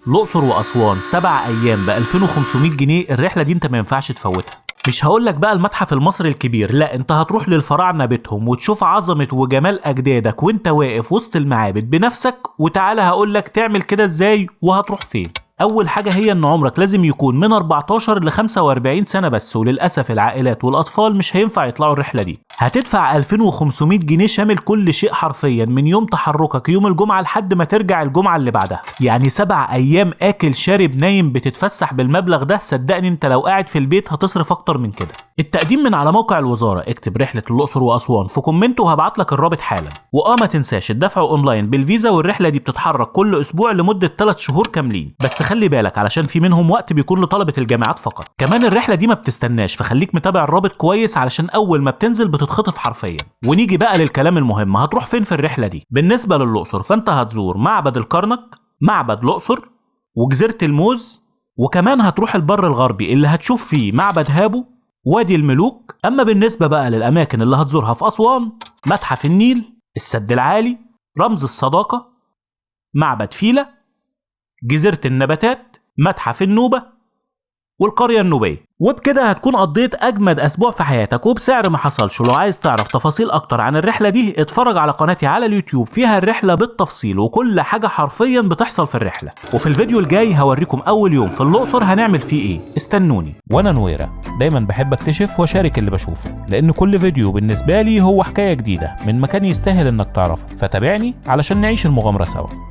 الأقصر وأسوان 7 أيام ب 2500 جنيه. الرحلة دي انت ما ينفعش تفوتها. مش هقولك بقى المتحف المصري الكبير، لا انت هتروح للفراعنة بيتهم وتشوف عظمة وجمال أجدادك وانت واقف وسط المعابد بنفسك. وتعالى هقولك تعمل كده ازاي وهتروح فين. اول حاجه هي ان عمرك لازم يكون من 14 ل 45 سنه بس، وللاسف العائلات والاطفال مش هينفع يطلعوا الرحله دي. هتدفع 2500 جنيه شامل كل شيء حرفيا، من يوم تحركك يوم الجمعه لحد ما ترجع الجمعه اللي بعدها. يعني 7 ايام اكل شارب نايم بتتفسح بالمبلغ ده. صدقني انت لو قاعد في البيت هتصرف اكتر من كده. التقديم من على موقع الوزاره، اكتب رحله الاقصر واسوان في كومنت وهبعت لك الرابط حالا. ما تنساش الدفع اونلاين بالفيزا، والرحله دي بتتحرك كل اسبوع لمده 3 شهور كاملين. بس خلي بالك علشان في منهم وقت بيكون لطلبة الجامعات فقط. كمان الرحلة دي ما بتستناش، فخليك متابع الرابط كويس علشان أول ما بتنزل بتتخطف حرفيا. ونيجي بقى للكلام المهم، هتروح فين في الرحلة دي؟ بالنسبة للأقصر فأنت هتزور معبد الكرنك، معبد الأقصر، وجزيرة الموز، وكمان هتروح البر الغربي اللي هتشوف فيه معبد هابو، وادي الملوك. أما بالنسبة بقى للأماكن اللي هتزورها في أسوان، متحف النيل، السد العالي، رمز الصداقة، معبد فيلة، جزيرة النباتات، متحف النوبة، والقرية النوبية. وبكده هتكون قضيت أجمد أسبوع في حياتك وبسعر ما حصلش. ولو عايز تعرف تفاصيل أكتر عن الرحلة دي اتفرج على قناتي على اليوتيوب، فيها الرحلة بالتفصيل وكل حاجة حرفيا بتحصل في الرحلة. وفي الفيديو الجاي هوريكم أول يوم في الأقصر هنعمل فيه إيه. استنوني. وأنا نويرة دايما بحب أكتشف وأشارك اللي بشوفه، لأن كل فيديو بالنسبة لي هو حكاية جديدة من مكان يستاهل إنك تعرفه. فتابعني علشان نعيش المغامرة سوا.